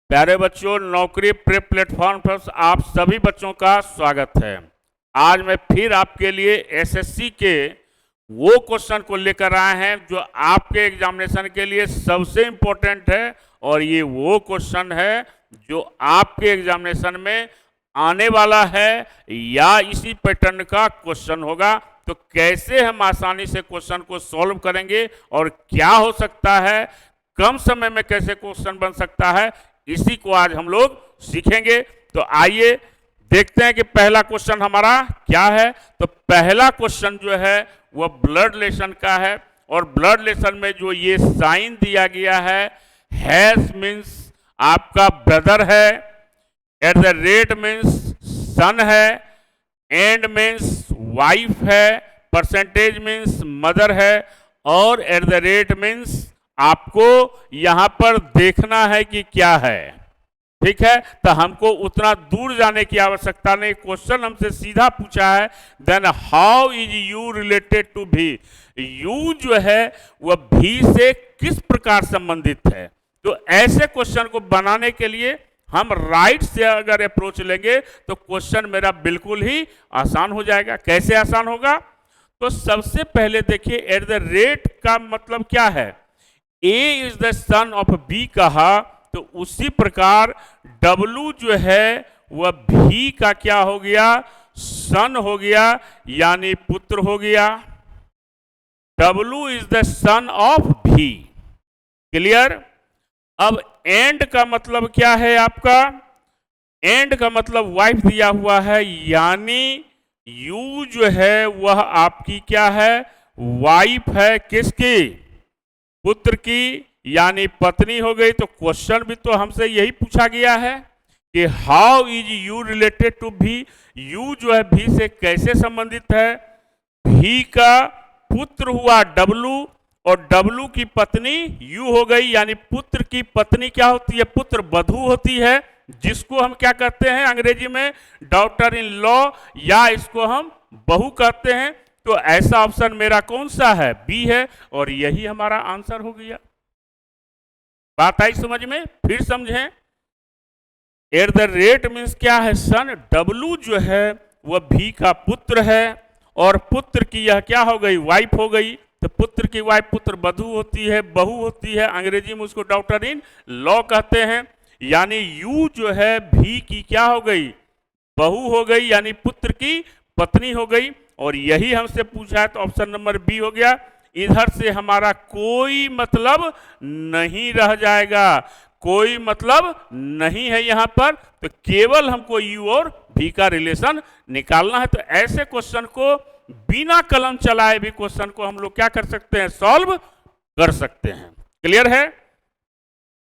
प्यारे बच्चों, नौकरी प्रेप प्लेटफॉर्म पर आप सभी बच्चों का स्वागत है। आज मैं फिर आपके लिए एसएससी के वो क्वेश्चन को लेकर आए हैं जो आपके एग्जामिनेशन के लिए सबसे इम्पोर्टेंट है, और ये वो क्वेश्चन है जो आपके एग्जामिनेशन में आने वाला है या इसी पैटर्न का क्वेश्चन होगा। तो कैसे हम आसानी से क्वेश्चन को सॉल्व करेंगे और क्या हो सकता है, कम समय में कैसे क्वेश्चन बन सकता है, इसी को आज हम लोग सीखेंगे। तो आइए देखते हैं कि पहला क्वेश्चन हमारा क्या है। तो पहला क्वेश्चन जो है वह ब्लड रिलेशन का है, और ब्लड रिलेशन में जो ये साइन दिया गया है, हैज मीन्स आपका ब्रदर है, एट द रेट मीन्स सन है, एंड मीन्स वाइफ है, परसेंटेज मीन्स मदर है, और एट द रेट मीन्स आपको यहां पर देखना है कि क्या है। ठीक है, तो हमको उतना दूर जाने की आवश्यकता नहीं। क्वेश्चन हमसे सीधा पूछा है, then how is U related to B. U जो है वह भी से किस प्रकार संबंधित है। तो ऐसे क्वेश्चन को बनाने के लिए हम राइट से अगर अप्रोच लेंगे तो क्वेश्चन मेरा बिल्कुल ही आसान हो जाएगा। कैसे आसान होगा? तो सबसे पहले देखिए, एट द रेट का मतलब क्या है। A is the son of B कहा, तो उसी प्रकार W जो है वह भी का क्या हो गया, सन हो गया, यानी पुत्र हो गया। W is the son of भी। क्लियर? अब एंड का मतलब क्या है आपका? एंड का मतलब वाइफ दिया हुआ है, यानी यू जो है वह आपकी क्या है, वाइफ है। किसकी? पुत्र की, यानी पत्नी हो गई। तो क्वेश्चन भी तो हमसे यही पूछा गया है कि how is U related to B. U जो है भी से कैसे संबंधित है। भी का पुत्र हुआ डब्लू, और डब्लू की पत्नी यू हो गई, यानी पुत्र की पत्नी क्या होती है, पुत्र वधू होती है, जिसको हम क्या कहते हैं अंग्रेजी में, डॉटर इन लॉ, या इसको हम बहू कहते हैं। तो ऐसा ऑप्शन मेरा कौन सा है? बी है, और यही हमारा आंसर हो गया। बात आई समझ में? फिर समझें। एट द रेट मीन्स क्या है, सन। डब्लू जो है वह भी का पुत्र है, और पुत्र की यह क्या हो गई, वाइफ हो गई। तो पुत्र की वाइफ पुत्र वधू होती है, बहू होती है, अंग्रेजी में उसको डॉटर इन लॉ कहते हैं। यानी यू जो है भी की क्या हो गई, बहू हो गई, यानी पुत्र की पत्नी हो गई, और यही हमसे पूछा है। तो ऑप्शन नंबर बी हो गया। इधर से हमारा कोई मतलब नहीं रह जाएगा, कोई मतलब नहीं है यहां पर। तो केवल हमको यू और भी का रिलेशन निकालना है। तो ऐसे क्वेश्चन को बिना कलम चलाए भी क्वेश्चन को हम लोग क्या कर सकते हैं, सॉल्व कर सकते हैं। क्लियर है?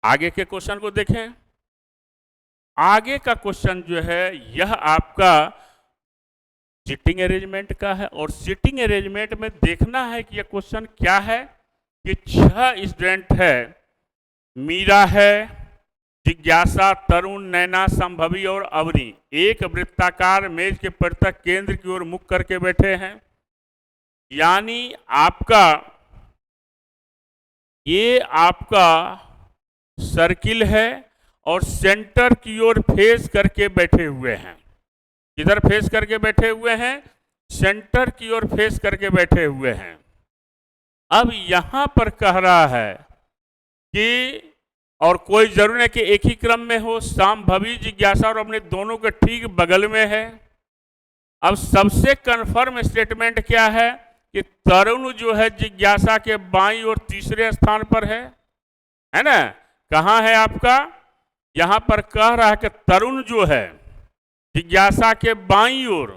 आगे के क्वेश्चन को देखें। आगे का क्वेश्चन जो है यह आपका सिटिंग अरेंजमेंट का है, और सिटिंग अरेंजमेंट में देखना है कि यह क्वेश्चन क्या है कि 6 स्टूडेंट है, मीरा है, जिज्ञासा, तरुण, नैना, संभवी और अवनी, एक वृत्ताकार मेज के प्रत्येक केंद्र की ओर मुख करके बैठे हैं। यानी आपका ये आपका सर्किल है, और सेंटर की ओर फेस करके बैठे हुए हैं। किधर फेस करके बैठे हुए हैं? सेंटर की ओर फेस करके बैठे हुए हैं। अब यहां पर कह रहा है कि, और कोई जरूरी है कि एक ही क्रम में हो, संभवी, जिज्ञासा और अपने दोनों के ठीक बगल में है। अब सबसे कंफर्म स्टेटमेंट क्या है कि तरुण जो है जिज्ञासा के बाईं और तीसरे स्थान पर है ना? कहां है आपका? यहां पर कह रहा है कि तरुण जो है जिज्ञासा के बाईं ओर।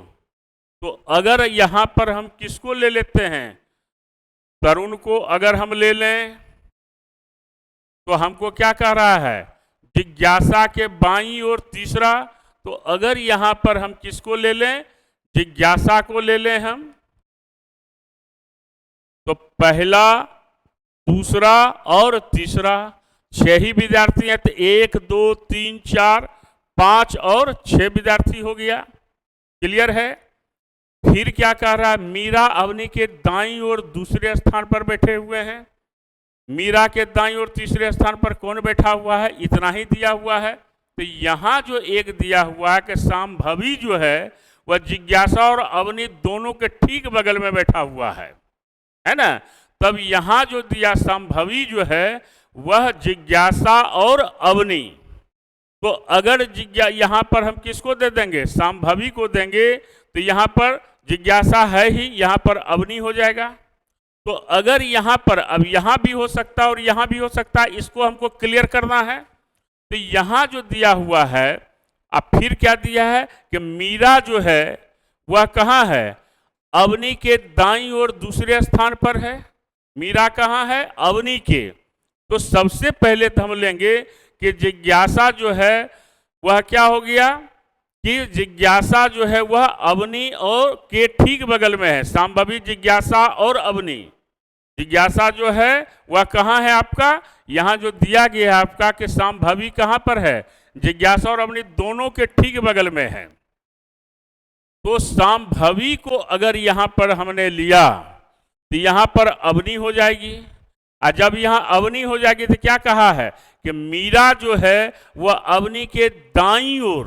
तो अगर यहां पर हम किसको ले लेते हैं, तरुण को अगर हम ले लें, तो हमको क्या कह रहा है, जिज्ञासा के बाईं ओर तीसरा। तो अगर यहां पर हम किसको ले लें, जिज्ञासा को ले लें हम, तो पहला, दूसरा और तीसरा 6 ही विद्यार्थी हैं। तो 1 2 3 4 5 और 6 विद्यार्थी हो गया। क्लियर है? फिर क्या कह रहा है, मीरा अवनी के दाईं ओर दूसरे स्थान पर बैठे हुए हैं। मीरा के दाईं ओर तीसरे स्थान पर कौन बैठा हुआ है, इतना ही दिया हुआ है। तो यहाँ जो एक दिया हुआ है कि संभवी जो है वह जिज्ञासा और अवनी दोनों के ठीक बगल में बैठा हुआ है ना। तब यहाँ जो दिया संभवी जो है वह जिज्ञासा और अवनी, तो अगर यहाँ पर हम किसको दे देंगे, संभवी को देंगे, तो यहाँ पर जिज्ञासा है ही, यहाँ पर अवनी हो जाएगा। तो अगर यहाँ पर, अब यहाँ भी हो सकता है और यहाँ भी हो सकता है, इसको हमको क्लियर करना है। तो यहाँ जो दिया हुआ है, अब फिर क्या दिया है कि मीरा जो है वह कहाँ है, अवनी के दाईं ओर दूसरे स्थान पर है। मीरा कहाँ है, अवनी के। तो सबसे पहले तो हम लेंगे कि जिज्ञासा जो है वह क्या हो गया कि जिज्ञासा जो है वह अवनी और के ठीक बगल में है। संभवी, जिज्ञासा और अवनी। जिज्ञासा जो है वह कहाँ है आपका, यहाँ जो दिया गया है आपका कि संभवी कहाँ पर है, जिज्ञासा और अवनी दोनों के ठीक बगल में है। तो संभवी को अगर यहाँ पर हमने लिया तो यहाँ पर अवनी हो जाएगी, और जब यहाँ अवनी हो जाएगी तो क्या कहा है कि मीरा जो है वह अवनी के दाईं ओर।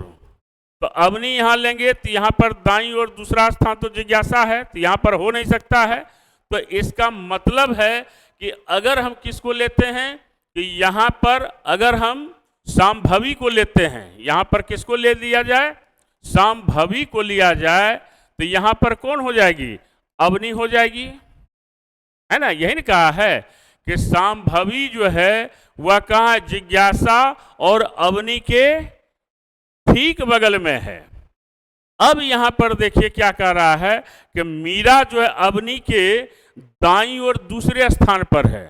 तो अवनी यहाँ लेंगे तो यहाँ पर दाईं ओर दूसरा स्थान तो जिज्ञासा है, तो यहाँ पर हो नहीं सकता है। तो इसका मतलब है कि अगर हम किसको लेते हैं कि यहाँ पर अगर हम संभवी को लेते हैं, यहाँ पर किसको ले लिया जाए, संभवी को लिया जाए, तो यहाँ पर कौन हो जाएगी, अवनी हो जाएगी, है ना। यही ने कहा है कि संभवी जो है वह कहाँ, जिज्ञासा और अवनी के ठीक बगल में है। अब यहाँ पर देखिए क्या कह रहा है कि मीरा जो है अवनी के दाईं ओर दूसरे स्थान पर है।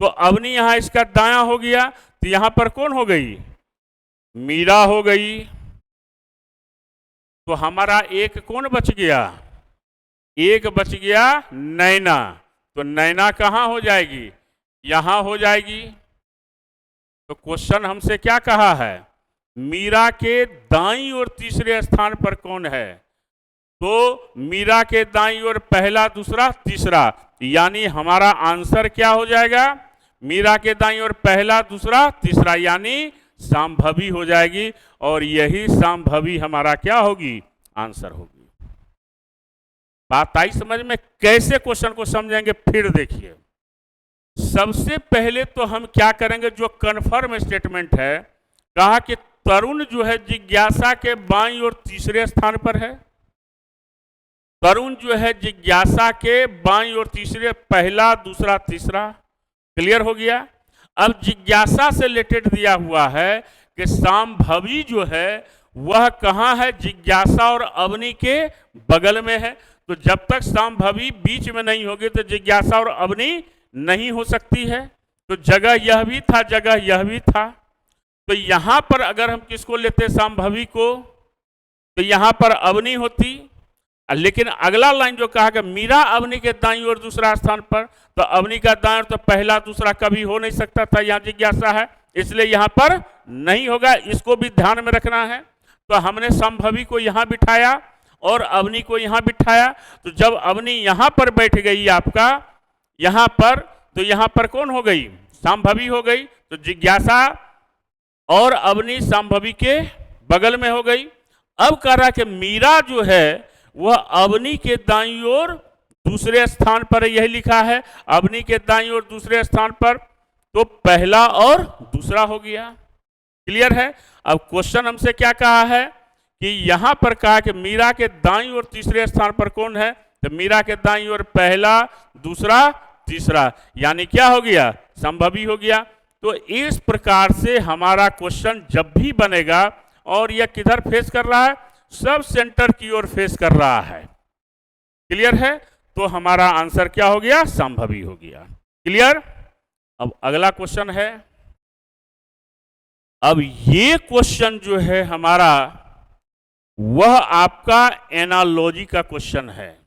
तो अवनी यहाँ इसका दायां हो गया, तो यहाँ पर कौन हो गई, मीरा हो गई। तो हमारा एक कौन बच गया, एक बच गया नैना। तो नैना कहाँ हो जाएगी, यहाँ हो जाएगी। तो क्वेश्चन हमसे क्या कहा है, मीरा के दाईं ओर तीसरे स्थान पर कौन है। तो मीरा के दाईं ओर पहला, दूसरा, तीसरा, यानी हमारा आंसर क्या हो जाएगा, मीरा के दाईं ओर पहला, दूसरा, तीसरा, यानी संभवी हो जाएगी। और यही संभवी हमारा क्या होगी, आंसर होगी। बात आई समझ में, कैसे क्वेश्चन को समझेंगे फिर देखिए। सबसे पहले तो हम क्या करेंगे, जो कन्फर्म स्टेटमेंट है, कहा कि तरुण जो है जिज्ञासा के बाईं ओर तीसरे स्थान पर है। तरुण जो है जिज्ञासा के बाईं ओर तीसरे, पहला, दूसरा, तीसरा, क्लियर हो गया। अब जिज्ञासा से रिलेटेड दिया हुआ है कि संभवी जो है वह कहाँ है, जिज्ञासा और अवनी के बगल में है। तो जब तक संभवी बीच में नहीं होगी तो जिज्ञासा और अवनी नहीं हो सकती है। तो जगह यह भी था, जगह यह भी था। तो यहाँ पर अगर हम किसको लेते संभवी को, तो यहाँ पर अवनी होती। लेकिन अगला लाइन जो कहा कि मीरा अवनी के दाईं ओर दूसरा स्थान पर, तो अवनी का दाईं ओर तो पहला दूसरा कभी हो नहीं सकता था, यहाँ जिज्ञासा है, इसलिए यहाँ पर नहीं होगा। इसको भी ध्यान में रखना है। तो हमने संभवी को यहाँ बिठाया और अवनी को यहाँ बिठाया। तो जब अवनी यहाँ पर बैठ गई आपका यहाँ पर, तो यहाँ पर कौन हो गई, संभवी हो गई। तो जिज्ञासा और अवनी संभवी के बगल में हो गई। अब कह रहा कि मीरा जो है वह अवनी के दाईं ओर दूसरे स्थान पर, यही लिखा है अवनी के दाईं ओर दूसरे स्थान पर। तो पहला और दूसरा हो गया, क्लियर है। अब क्वेश्चन हमसे क्या कहा है कि यहाँ पर कहा कि मीरा के दाईं ओर तीसरे स्थान पर कौन है, तो मीरा के दाईं ओर पहला, दूसरा, तीसरा, यानी क्या हो गया, संभवी हो गया। तो इस प्रकार से हमारा क्वेश्चन जब भी बनेगा, और यह किधर फेस कर रहा है, सब सेंटर की ओर फेस कर रहा है, क्लियर है। तो हमारा आंसर क्या हो गया, संभवी हो गया, क्लियर। अब अगला क्वेश्चन है। अब ये क्वेश्चन जो है हमारा, वह आपका एनालॉजी का क्वेश्चन है।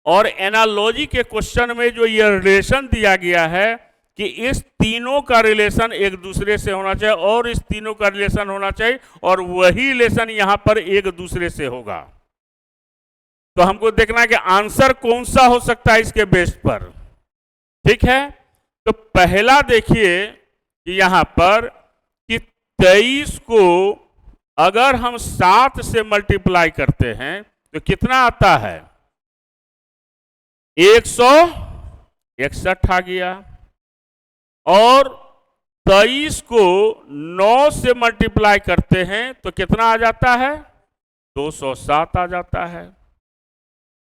और एनालॉजी के क्वेश्चन में जो ये रिलेशन दिया गया है कि इस तीनों का रिलेशन एक दूसरे से होना चाहिए, और इस तीनों का रिलेशन होना चाहिए, और वही रिलेशन यहां पर एक दूसरे से होगा। तो हमको देखना है कि आंसर कौन सा हो सकता है इसके बेस पर, ठीक है। तो पहला देखिए कि यहां पर कि 23 को अगर हम 7 से मल्टीप्लाई करते हैं तो कितना आता है? 161 आ गया। और 23 को 9 से मल्टीप्लाई करते हैं तो कितना आ जाता है? 207 आ जाता है।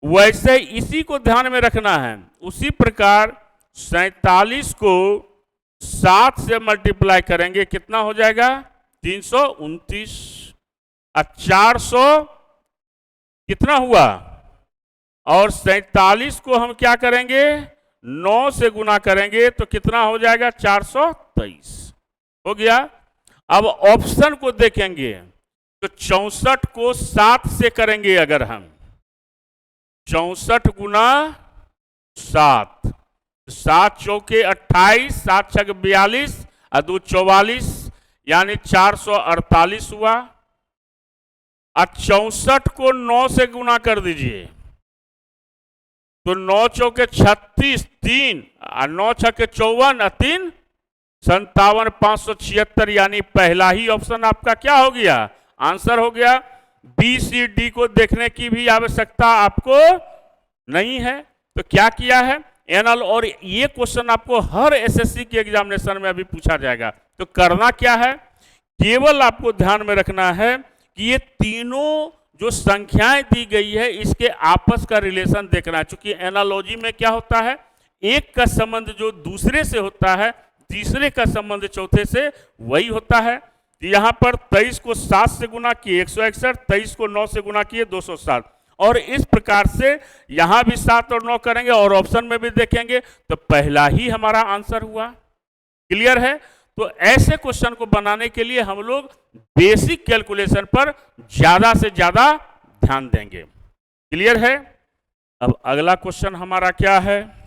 वैसे इसी को ध्यान में रखना है। उसी प्रकार 47 को 7 से मल्टीप्लाई करेंगे कितना हो जाएगा? 329। 400 कितना हुआ? और 47 को हम क्या करेंगे? 9 से गुना करेंगे तो कितना हो जाएगा? 423 हो गया। अब ऑप्शन को देखेंगे तो 64 को 7 से करेंगे अगर हम 64 गुना 7, 7 चौके 28, 7 छक 42 और 2 44 यानी 448 हुआ। और 64 को 9 से गुना कर दीजिए तो 9 चौके 36, 3 और 9 छके 54 और 3 57, 576 यानी पहला ही ऑप्शन आपका क्या हो गया? आंसर हो गया। बी सी डी को देखने की भी आवश्यकता आपको नहीं है। तो क्या किया है? एनल। और ये क्वेश्चन आपको हर एसएससी के एग्जामिनेशन में अभी पूछा जाएगा। तो करना क्या है? केवल आपको ध्यान में रखना है कि ये तीनों जो संख्याएं दी गई है इसके आपस का रिलेशन देखना है। चूंकि एनालॉजी में क्या होता है? एक का संबंध जो दूसरे से होता है, तीसरे का संबंध चौथे से वही होता है। तो यहां पर 23 को 7 से गुना किए 161, 23 को 9 से गुना किए 207। और इस प्रकार से यहां भी 7 और 9 करेंगे और ऑप्शन में भी देखेंगे तो पहला ही हमारा आंसर हुआ। क्लियर है? तो ऐसे क्वेश्चन को बनाने के लिए हम लोग बेसिक कैलकुलेशन पर ज्यादा से ज्यादा ध्यान देंगे। क्लियर है? अब अगला क्वेश्चन हमारा क्या है?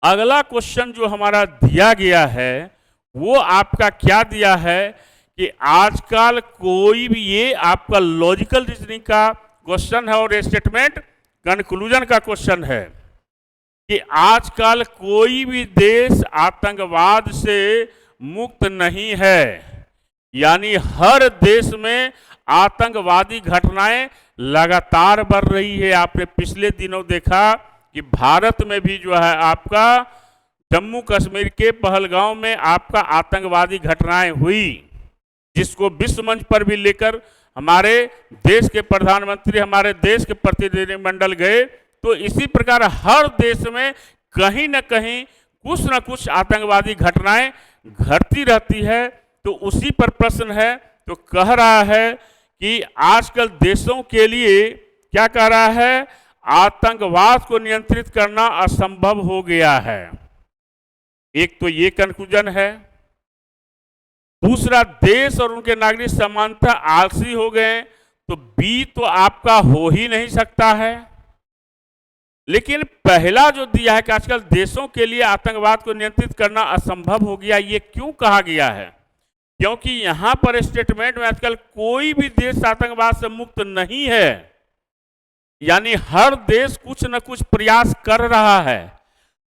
अगला क्वेश्चन जो हमारा दिया गया है वो आपका क्या दिया है कि आजकल कोई भी, ये आपका लॉजिकल रीजनिंग का क्वेश्चन है और स्टेटमेंट कंक्लूजन का क्वेश्चन है कि आजकल कोई भी देश आतंकवाद से मुक्त नहीं है। यानी हर देश में आतंकवादी घटनाएं लगातार बढ़ रही है। आपने पिछले दिनों देखा कि भारत में भी जो है आपका जम्मू कश्मीर के पहलगांव में आपका आतंकवादी घटनाएं हुई, जिसको विश्व मंच पर भी लेकर हमारे देश के प्रधानमंत्री, हमारे देश के प्रतिनिधिमंडल गए। तो इसी प्रकार हर देश में कहीं न कहीं कुछ न कुछ आतंकवादी घटनाएं घटती रहती है। तो उसी पर प्रश्न है। तो कह रहा है कि आजकल देशों के लिए क्या कह रहा है? आतंकवाद को नियंत्रित करना असंभव हो गया है। एक तो ये कंक्लूजन है। दूसरा, देश और उनके नागरिक समानता आलसी हो गए। तो बी तो आपका हो ही नहीं सकता है। लेकिन पहला जो दिया है कि आजकल देशों के लिए आतंकवाद को नियंत्रित करना असंभव हो गया, ये क्यों कहा गया है? क्योंकि यहां पर स्टेटमेंट में आजकल कोई भी देश आतंकवाद से मुक्त नहीं है। यानी हर देश कुछ न कुछ प्रयास कर रहा है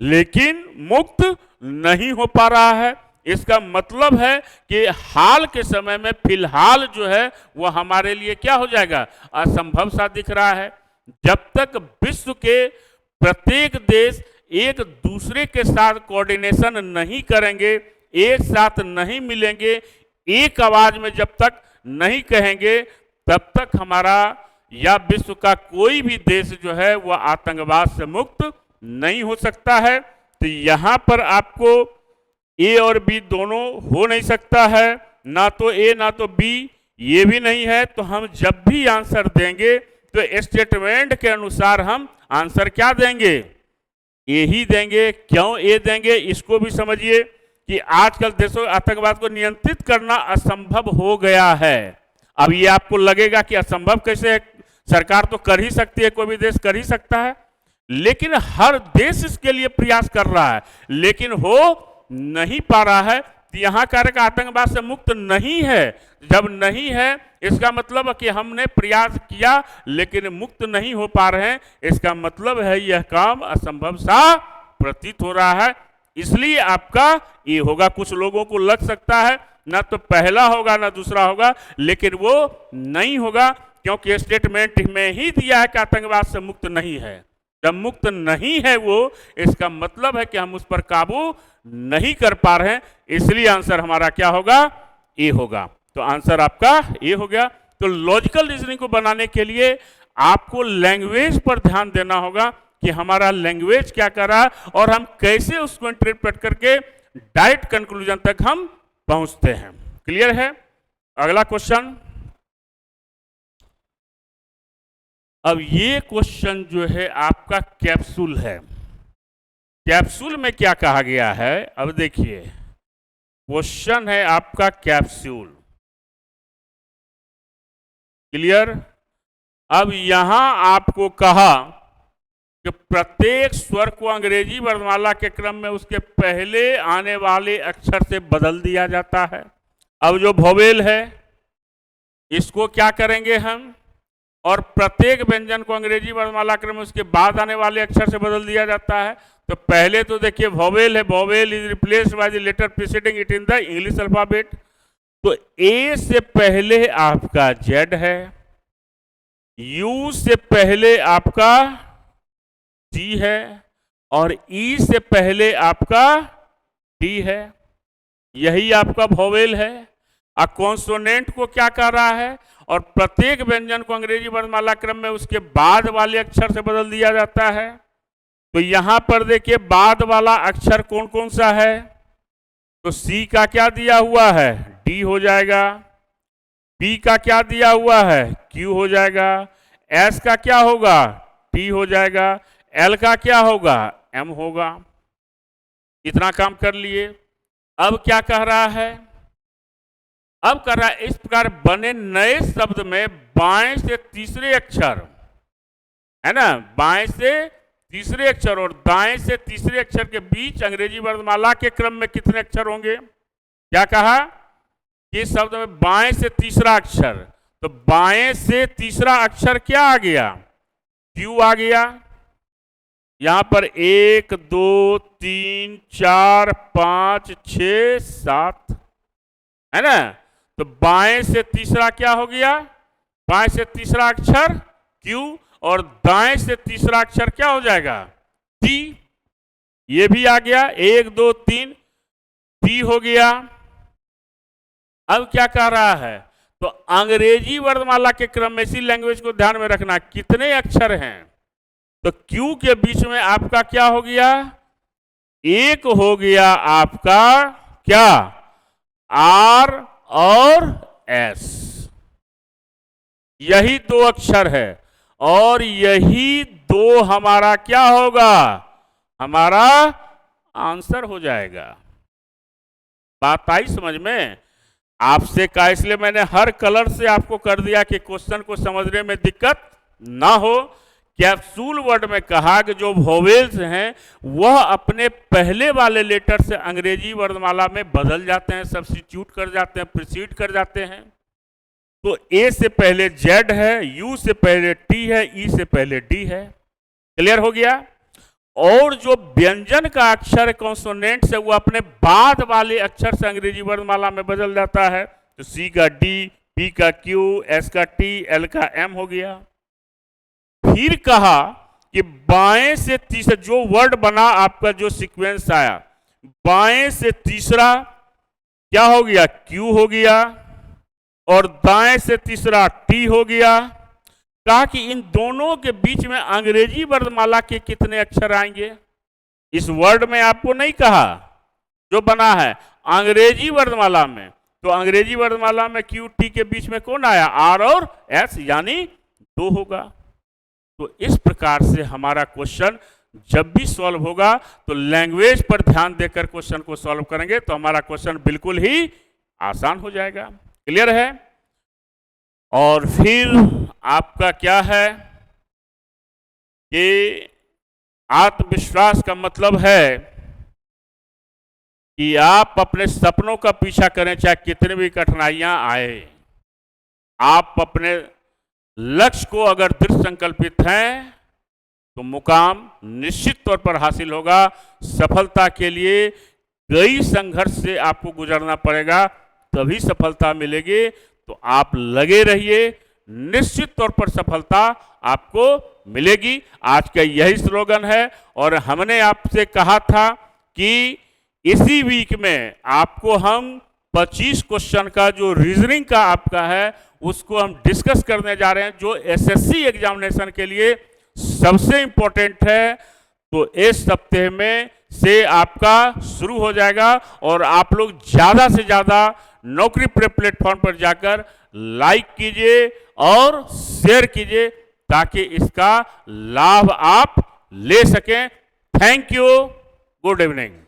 लेकिन मुक्त नहीं हो पा रहा है। इसका मतलब है कि हाल के समय में फिलहाल जो है वह हमारे लिए क्या हो जाएगा? असंभव सा दिख रहा है। जब तक विश्व के प्रत्येक देश एक दूसरे के साथ कोऑर्डिनेशन नहीं करेंगे, एक साथ नहीं मिलेंगे, एक आवाज में जब तक नहीं कहेंगे, तब तक हमारा या विश्व का कोई भी देश जो है वह आतंकवाद से मुक्त नहीं हो सकता है। तो यहां पर आपको ए और बी दोनों हो नहीं सकता है, ना तो ए ना तो बी, ये भी नहीं है। तो हम जब भी आंसर देंगे तो स्टेटमेंट के अनुसार हम आंसर क्या देंगे? ए ही देंगे। क्यों ए देंगे इसको भी समझिए कि आजकल देशों आतंकवाद को नियंत्रित करना असंभव हो गया है। अब ये आपको लगेगा कि असंभव कैसे है? सरकार तो कर ही सकती है, कोई भी देश कर ही सकता है, लेकिन हर देश इसके लिए प्रयास कर रहा है लेकिन हो नहीं पा रहा है। तो यहां कह रहे कि आतंकवाद से मुक्त नहीं है। जब नहीं है इसका मतलब है कि हमने प्रयास किया लेकिन मुक्त नहीं हो पा रहे हैं। इसका मतलब है यह काम असंभव सा प्रतीत हो रहा है। इसलिए आपका ए होगा। कुछ लोगों को लग सकता है ना तो पहला होगा ना दूसरा होगा, लेकिन वो नहीं होगा, क्योंकि स्टेटमेंट में ही दिया है कि आतंकवाद से मुक्त नहीं है। जब मुक्त नहीं है वो, इसका मतलब है कि हम उस पर काबू नहीं कर पा रहे हैं, इसलिए आंसर हमारा क्या होगा? ए होगा। तो आंसर आपका ए हो गया। तो लॉजिकल रीजनिंग को बनाने के लिए आपको लैंग्वेज पर ध्यान देना होगा कि हमारा लैंग्वेज क्या कर रहा है और हम कैसे उसको इंटरप्रेट करके डायरेक्ट कंक्लूजन तक हम पहुंचते हैं। क्लियर है? अगला क्वेश्चन। अब ये क्वेश्चन जो है आपका कैप्सूल है। कैप्सूल में क्या कहा गया है? अब देखिए, क्वेश्चन है आपका कैप्सूल। क्लियर? अब यहां आपको कहा कि प्रत्येक स्वर को अंग्रेजी वर्णमाला के क्रम में उसके पहले आने वाले अक्षर से बदल दिया जाता है। अब जो वोवेल है इसको क्या करेंगे हम? और प्रत्येक व्यंजन को अंग्रेजी वर्णमाला क्रम में उसके बाद आने वाले अक्षर से बदल दिया जाता है। तो पहले तो देखिए वोवेल है, vowel is replaced by the letter preceding it in the English alphabet. तो ए से पहले आपका जेड है, यू से पहले आपका टी है, और ई से पहले आपका टी है। यही आपका वोवेल है। अब कॉन्सोनेंट को क्या कर रहा है? और प्रत्येक व्यंजन को अंग्रेजी वर्णमाला क्रम में उसके बाद वाले अक्षर से बदल दिया जाता है। तो यहां पर देखिए बाद वाला अक्षर कौन कौन सा है? तो सी का क्या दिया हुआ है? डी हो जाएगा। पी का क्या दिया हुआ है? क्यू हो जाएगा। एस का क्या होगा? टी हो जाएगा। एल का क्या होगा? एम होगा। इतना काम कर लिए। अब क्या कह रहा है? अब कर रहा है इस प्रकार बने नए शब्द में बाएं से तीसरे अक्षर, है ना, बाएं से तीसरे अक्षर और दाएं से तीसरे अक्षर के बीच अंग्रेजी वर्णमाला के क्रम में कितने अक्षर होंगे? क्या कहा कि शब्द में बाएं से तीसरा अक्षर, तो बाएं से तीसरा अक्षर क्या आ गया? क्यू आ गया। यहां पर 1 2 3 4 5 6 7, है ना। तो बाएं से तीसरा क्या हो गया? बाएं से तीसरा अक्षर क्यू और दाएं से तीसरा अक्षर क्या हो जाएगा? टी। ये भी आ गया। 1 2 3 टी हो गया। अब क्या कह रहा है? तो अंग्रेजी वर्णमाला के क्रम में, इसी लैंग्वेज को ध्यान में रखना, कितने अक्षर हैं? तो क्यू के बीच में आपका क्या हो गया? एक हो गया आपका क्या? आर और एस। यही दो अक्षर है और यही दो हमारा क्या होगा? हमारा आंसर हो जाएगा। बात आई समझ में? आपसे कहा, इसलिए मैंने हर कलर से आपको कर दिया कि क्वेश्चन को समझने में दिक्कत ना हो। कैप्सूल वर्ड में कहा कि जो वोवेल्स हैं वह अपने पहले वाले लेटर से अंग्रेजी वर्णमाला में बदल जाते हैं, सब्स्टिट्यूट कर जाते हैं, प्रीसीड कर जाते हैं। तो ए से पहले जेड है, यू से पहले टी है, ई से पहले डी है। क्लियर हो गया? और जो व्यंजन का अक्षर कॉन्सोनेंट से वो अपने बाद वाले अक्षर से अंग्रेजी वर्णमाला में बदल जाता है। तो सी का डी, पी का क्यू, एस का टी, एल का एम हो गया। फिर कहा कि बाएं से तीसरा जो वर्ड बना, आपका जो सीक्वेंस आया, बाएं से तीसरा क्या हो गया? क्यू हो गया और दाएं से तीसरा टी हो गया। कहा कि इन दोनों के बीच में अंग्रेजी वर्णमाला के कितने अक्षर आएंगे? इस वर्ड में आपको नहीं कहा, जो बना है अंग्रेजी वर्णमाला में। तो अंग्रेजी वर्णमाला में क्यू टी के बीच में कौन आया? आर और एस, यानी 2 होगा। तो इस प्रकार से हमारा क्वेश्चन जब भी सॉल्व होगा तो लैंग्वेज पर ध्यान देकर क्वेश्चन को सॉल्व करेंगे तो हमारा क्वेश्चन बिल्कुल ही आसान हो जाएगा। क्लियर है? और फिर आपका क्या है कि आत्मविश्वास का मतलब है कि आप अपने सपनों का पीछा करें, चाहे कितनी भी कठिनाइयां आए। आप अपने लक्ष्य को अगर दृढ़ संकल्पित हैं तो मुकाम निश्चित तौर पर हासिल होगा। सफलता के लिए कई संघर्ष से आपको गुजरना पड़ेगा, तभी सफलता मिलेगी। तो आप लगे रहिए, निश्चित तौर पर सफलता आपको मिलेगी। आज का यही स्लोगन है। और हमने आपसे कहा था कि इसी वीक में आपको हम 25 क्वेश्चन का जो रीजनिंग का आपका है उसको हम डिस्कस करने जा रहे हैं, जो एसएससी एग्जामिनेशन के लिए सबसे इंपॉर्टेंट है। तो इस सप्ताह में से आपका शुरू हो जाएगा और आप लोग ज़्यादा से ज़्यादा नौकरी प्रेप प्लेटफॉर्म पर जाकर लाइक कीजिए और शेयर कीजिए ताकि इसका लाभ आप ले सकें। Thank you, good evening.